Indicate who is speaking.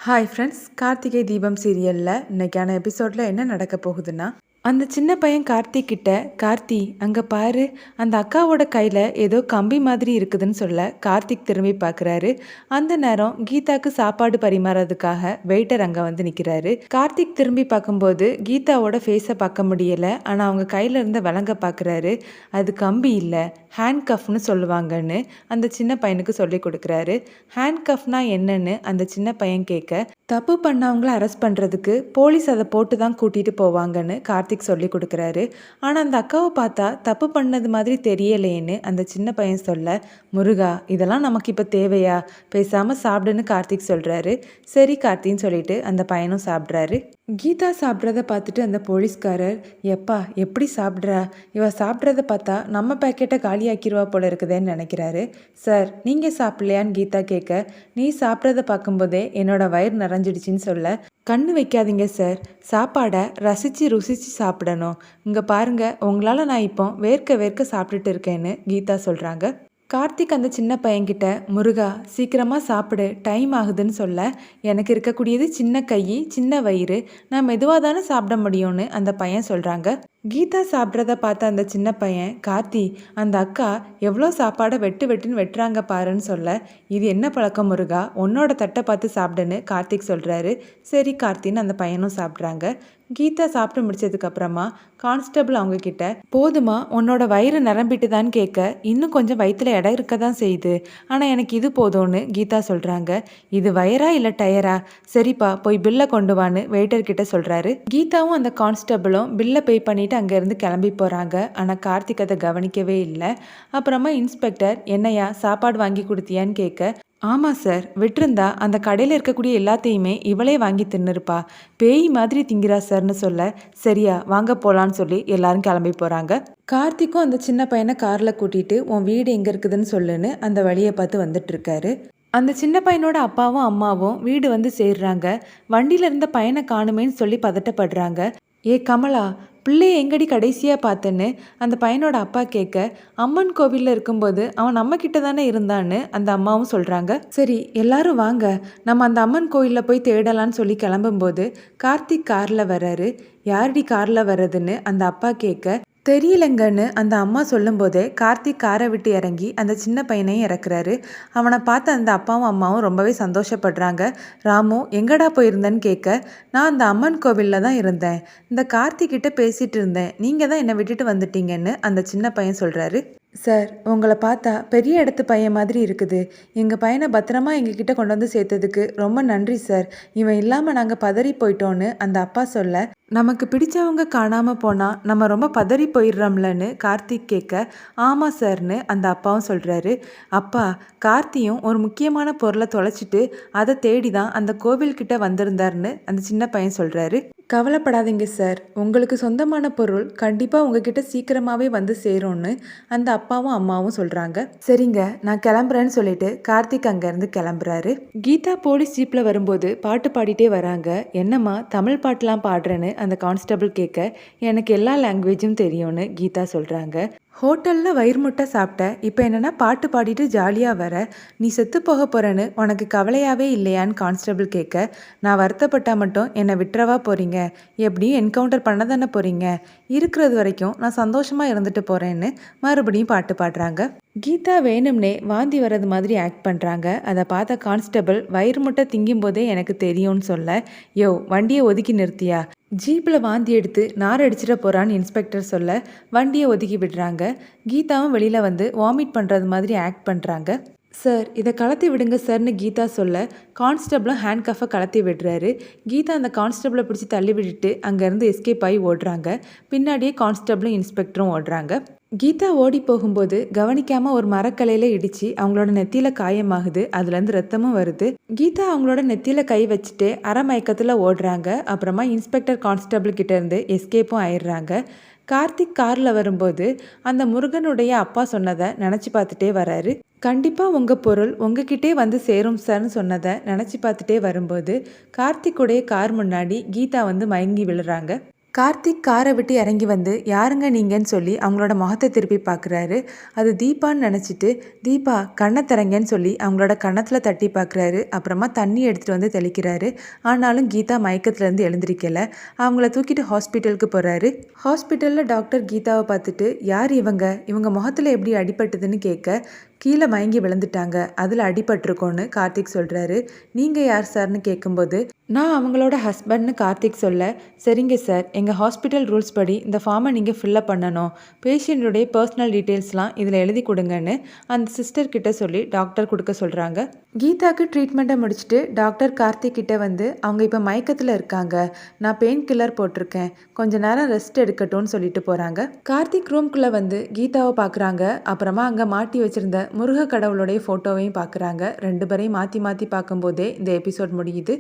Speaker 1: Hi friends, Karthigai Deepam சீரியலில் இன்றைக்கான எபிசோடில் என்ன நடக்க போகுதுன்னா, அந்த சின்ன பையன் கார்த்திக் கிட்ட, கார்த்தி அங்கே பாரு, அந்த அக்காவோட கையில் ஏதோ கம்பி மாதிரி இருக்குதுன்னு சொல்ல கார்த்திக் திரும்பி பார்க்குறாரு. அந்த நேரம் கீதாக்கு சாப்பாடு பரிமாறதுக்காக வெயிட்டர் அங்கே வந்து நிற்கிறாரு. கார்த்திக் திரும்பி பார்க்கும்போது கீதாவோட ஃபேஸை பார்க்க முடியலை. ஆனால் அவங்க கையில் இருந்த விலங்க பார்க்குறாரு. அது கம்பி இல்லை, ஹேண்ட் கஃப்னு சொல்லுவாங்கன்னு அந்த சின்ன பையனுக்கு சொல்லி கொடுக்குறாரு. ஹேண்ட் கஃப்னா என்னன்னு அந்த சின்ன பையன் கேட்க, தப்பு பண்ணவங்கள அரெஸ்ட் பண்ணுறதுக்கு போலீஸ் அதை போட்டு தான் கூட்டிகிட்டு போவாங்கன்னு கார்த்திக் சொல்லி கொடுக்குறாரு. ஆனால் அந்த அக்காவை பார்த்தா தப்பு பண்ணது மாதிரி தெரியலேன்னு அந்த சின்ன பையன் சொல்ல, முருகா இதெல்லாம் நமக்கு இப்போ தேவையா, பேசாமல் சாப்பிடுன்னு கார்த்திக் சொல்கிறாரு. சரி கார்த்தின்னு சொல்லிட்டு அந்த பையனும் சாப்பிட்றாரு. கீதா சாப்பிட்றத பார்த்துட்டு அந்த போலீஸ்காரர், எப்பா எப்படி சாப்பிட்றா, இவ சாப்பிட்றத பார்த்தா நம்ம பேக்கெட்டை காலியாக்கிடுவா போல இருக்குதேன்னு நினைக்கிறாரு. சார் நீங்கள் சாப்பிட்லையான்னு கீதா கேட்க, நீ சாப்பிட்றத பார்க்கும்போதே என்னோட வயிறு நிறைஞ்சிடுச்சின்னு சொல்ல, கண்ணு வைக்காதீங்க சார், சாப்பாடை ரசித்து ருசித்து சாப்பிடணும். இங்கே பாருங்கள், உங்களால் நான் இப்போ வேர்க்க வேர்க்க சாப்பிட்டுட்டு இருக்கேன்னு கீதா சொல்கிறாங்க. கார்த்திக் அந்த சின்ன பையன்கிட்ட, முருகா சீக்கிரமாக சாப்பிடு, டைம் ஆகுதுன்னு சொல்ல, எனக்கு இருக்கக்கூடியது சின்ன கை சின்ன வயிறு, நான் மெதுவாக தானே சாப்பிட முடியும்னு அந்த பையன் சொல்கிறாங்க. கீதா சாப்பிட்றத பார்த்த அந்த சின்ன பையன், கார்த்தி அந்த அக்கா எவ்வளோ சாப்பாடை வெட்டு வெட்டுன்னு வெட்டுறாங்க பாருன்னு சொல்ல, இது என்ன பழக்கம் முருகா, உன்னோட தட்டை பார்த்து சாப்பிடுன்னு கார்த்திக் சொல்கிறாரு. சரி கார்த்தின்னு அந்த பையனும் சாப்பிட்றாங்க. கீதா சாப்பிட்டு முடிச்சதுக்கப்புறமா கான்ஸ்டபிள் அவங்க கிட்ட, போதுமா உன்னோட வயிறு நிரம்பிட்டுதான்னு கேட்க, இன்னும் கொஞ்சம் வயிற்றுல இடம் இருக்க தான் செய்யுது, ஆனால் எனக்கு இது போதும்னு கீதா சொல்கிறாங்க. இது வயரா இல்லை டயரா, சரிப்பா போய் பில்லை கொண்டு வான்னு வெயிட்டர்கிட்ட சொல்கிறாரு. கீதாவும் அந்த கான்ஸ்டபிளும் பில்லை பே பண்ணிட்டு அங்கேருந்து கிளம்பி போகிறாங்க. ஆனால் கார்த்திக் அதை கவனிக்கவே இல்லை. அப்புறமா இன்ஸ்பெக்டர், என்னையா சாப்பாடு வாங்கி கொடுத்தியான்னு கேட்க, ஆமாம் சார், விட்டிருந்தா அந்த கடையில் இருக்கக்கூடிய எல்லாத்தையுமே இவளே வாங்கி தின்னுருப்பா, பேய் மாதிரி திங்கிறா சார்னு சொல்ல, சரியா வாங்க போகலான்னு சொல்லி எல்லாரும் கிளம்பி போகிறாங்க. கார்த்திக்கும் அந்த சின்ன பையனை காரில் கூட்டிகிட்டு, உன் வீடு எங்கே இருக்குதுன்னு சொல்லுன்னு அந்த வழியை பார்த்து வந்துட்டுருக்காரு. அந்த சின்ன பையனோட அப்பாவும் அம்மாவும் வீடு வந்து சேர்றாங்க. வண்டியில் இருந்த பையனை காணுமேன்னு சொல்லி பதட்டப்படுறாங்க. ஏ கமலா, பிள்ளையை எங்கடி கடைசியாக பார்த்தேன்னு அந்த பையனோட அப்பா கேட்க, அம்மன் கோவிலில் இருக்கும்போது அவன் நம்ம கிட்ட தானே இருந்தான்னு அந்த அம்மாவும் சொல்கிறாங்க. சரி எல்லாரும் வாங்க, நம்ம அந்த அம்மன் கோயிலில் போய் தேடலான்னு சொல்லி கிளம்பும்போது கார்த்திக் காரில் வர்றாரு. யாரடி காரில் வர்றதுன்னு அந்த அப்பா கேட்க, தெரியலங்கன்னு அந்த அம்மா சொல்லும்போதே கார்த்திக் காரை விட்டு இறங்கி அந்த சின்ன பையனையும் இறக்குறாரு. அவனை பார்த்து அந்த அப்பாவும் அம்மாவும் ரொம்பவே சந்தோஷப்படுறாங்க. ராமு எங்கடா போயிருந்தேன்னு கேட்க, நான் அந்த அம்மன் கோவிலில் தான் இருந்தேன், இந்த கார்த்திக்கிட்ட பேசிகிட்டு இருந்தேன், நீங்கள் தான் என்னை விட்டுட்டு வந்துட்டீங்கன்னு அந்த சின்ன பையன் சொல்கிறாரு. சார் உங்களை பார்த்தா பெரிய இடத்து பையன் மாதிரி இருக்குது, எங்கள் பையனை பத்திரமா எங்ககிட்ட கொண்டு வந்து சேர்த்ததுக்கு ரொம்ப நன்றி சார், இவன் இல்லாமல் நாங்கள் பதறி போயிட்டோன்னு அந்த அப்பா சொல்ல, நமக்கு பிடிச்சவங்க காணாமல் போனால் நம்ம ரொம்ப பதறி போயிடுறோம்லன்னு கார்த்திக் கேட்க, ஆமாம் சார்னு அந்த அப்பாவும் சொல்கிறாரு. அப்பா, கார்த்தியும் ஒரு முக்கியமான பொருளை தொலைச்சிட்டு அதை தேடி தான் அந்த கோவில்கிட்ட வந்திருந்தார்னு அந்த சின்ன பையன் சொல்கிறாரு. கவலைப்படாதீங்க சார், உங்களுக்கு சொந்தமான பொருள் கண்டிப்பாக உங்ககிட்ட சீக்கிரமாகவே வந்து சேரும்னு அந்த அப்பாவும் அம்மாவும் சொல்கிறாங்க. சரிங்க நான் கிளம்புறேன்னு சொல்லிட்டு கார்த்திக் அங்கேருந்து கிளம்புறாரு. கீதா போலீஸ் ஜீப்பில் வரும்போது பாட்டு பாடிட்டே வராங்க. என்னம்மா தமிழ் பாட்டெலாம் பாடுறேன்னு அந்த கான்ஸ்டபிள் கேட்க, எனக்கு எல்லா லாங்குவேஜும் தெரியும்னு கீதா சொல்கிறாங்க. ஹோட்டலில் வயிறு முட்டை சாப்பிட்ட, இப்போ என்னென்னா பாட்டு பாடிட்டு ஜாலியாக வர, நீ செத்து போக போகிறேன்னு உனக்கு கவலையாகவே இல்லையான்னு கான்ஸ்டபிள் கேட்க, நான் வருத்தப்பட்டால் மட்டும் என்னை விட்டுறவா போகிறீங்க, எப்படியும் என்கவுண்டர் பண்ண தானே போகிறீங்க, இருக்கிறது வரைக்கும் நான் சந்தோஷமாக இருந்துட்டு போகிறேன்னு மறுபடியும் பாட்டு பாடுறாங்க. கீதா வேணும்னே வாந்தி வர்றது மாதிரி ஆக்ட் பண்ணுறாங்க. அதை பார்த்த கான்ஸ்டபிள், வயிறு முட்டை திங்கும் போதே எனக்கு தெரியும்னு சொல்ல, யோ வண்டியை ஒதுக்கி நிறுத்தியா, ஜீப்பில் வாந்தி எடுத்து நார் அடிச்சிட போகிறான்னு இன்ஸ்பெக்டர் சொல்ல வண்டியை ஒதுக்கி விடுறாங்க. கீதாவும் வெளியில் வந்து வாமிட் பண்ணுறது மாதிரி ஆக்ட் பண்ணுறாங்க. சார் இதை கலத்தி விடுங்க சார்னு கீதா சொல்ல கான்ஸ்டபிளும் ஹேண்ட் கஃபை கலத்தி விடுறாரு. கீதா அந்த கான்ஸ்டபிளை பிடிச்சி தள்ளி விட்டுட்டு அங்கேருந்து எஸ்கேப் ஆகி ஓடுறாங்க. பின்னாடியே கான்ஸ்டபிளும் இன்ஸ்பெக்டரும் ஓடுறாங்க. கீதா ஓடி போகும்போது கவனிக்காமல் ஒரு மரக்கலையில் இடித்து அவங்களோட நெத்தியில் காயமாகுது. அதுலேருந்து ரத்தமும் வருது. கீதா அவங்களோட நெத்தியில் கை வச்சுட்டு அரை மயக்கத்தில் ஓடுறாங்க. அப்புறமா இன்ஸ்பெக்டர் கான்ஸ்டபிள் கிட்டேருந்து எஸ்கேப்பும் ஆயிடுறாங்க. கார்த்திக் காரில் வரும்போது அந்த முருகனுடைய அப்பா சொன்னதை நினச்சி பார்த்துட்டே வராரு. கண்டிப்பாக உங்கள் பொருள் உங்ககிட்டே வந்து சேரும் சார்னு சொன்னதை நினச்சி பார்த்துட்டே வரும்போது கார்த்திக்குடைய கார் முன்னாடி கீதா வந்து மயங்கி விழுறாங்க. கார்த்திக் காரை விட்டு இறங்கி வந்து யாருங்க நீங்கன்னு சொல்லி அவங்களோட முகத்தை திருப்பி பார்க்குறாரு. அது தீபான்னு நினச்சிட்டு தீபா கண்ணை திறங்கன்னு சொல்லி அவங்களோட கன்னத்தில் தட்டி பார்க்குறாரு. அப்புறமா தண்ணி எடுத்துகிட்டு வந்து தெளிக்கிறாரு. ஆனாலும் கீதா மயக்கத்துலேருந்து எழுந்திரிக்கலை. அவங்கள தூக்கிட்டு ஹாஸ்பிட்டலுக்கு போகிறாரு. ஹாஸ்பிட்டலில் டாக்டர் கீதாவை பார்த்துட்டு யார் இவங்க முகத்தில் எப்படி அடிபட்டதுன்னு கேட்க கீழே மயங்கி விழுந்துட்டாங்க, அதில் அடிபட்டிருக்கோன்னு கார்த்திக் சொல்கிறாரு. நீங்கள் யார் சார்னு கேட்கும்போது நான் அவங்களோட ஹஸ்பண்ட்னு கார்த்திக் சொல்ல, சரிங்க சார், எங்கள் ஹாஸ்பிட்டல் ரூல்ஸ் படி இந்த ஃபார்மை நீங்கள் ஃபில்லப் பண்ணணும், பேஷண்ட்டுடைய பர்சனல் டீட்டெயில்ஸ்லாம் இதில் எழுதி கொடுங்கன்னு அந்த சிஸ்டர் கிட்ட சொல்லி டாக்டர் கொடுக்க சொல்கிறாங்க. கீதாக்கு ட்ரீட்மெண்ட்டை முடிச்சுட்டு டாக்டர் கார்த்திக் கிட்ட வந்து அவங்க இப்போ மயக்கத்தில் இருக்காங்க, நான் பெயின் கில்லர் போட்டிருக்கேன், கொஞ்ச நேரம் ரெஸ்ட் எடுக்கட்டும்னு சொல்லிட்டு போகிறாங்க. கார்த்திக் ரூம்குள்ளே வந்து கீதாவை பார்க்குறாங்க. அப்புறமா அங்கே மாட்டி வச்சுருந்த முருக கடவுளுடைய ஃபோட்டோவையும் பார்க்குறாங்க. ரெண்டு பேரையும் மாற்றி மாற்றி பார்க்கும்போதே இந்த எபிசோட் முடியுது.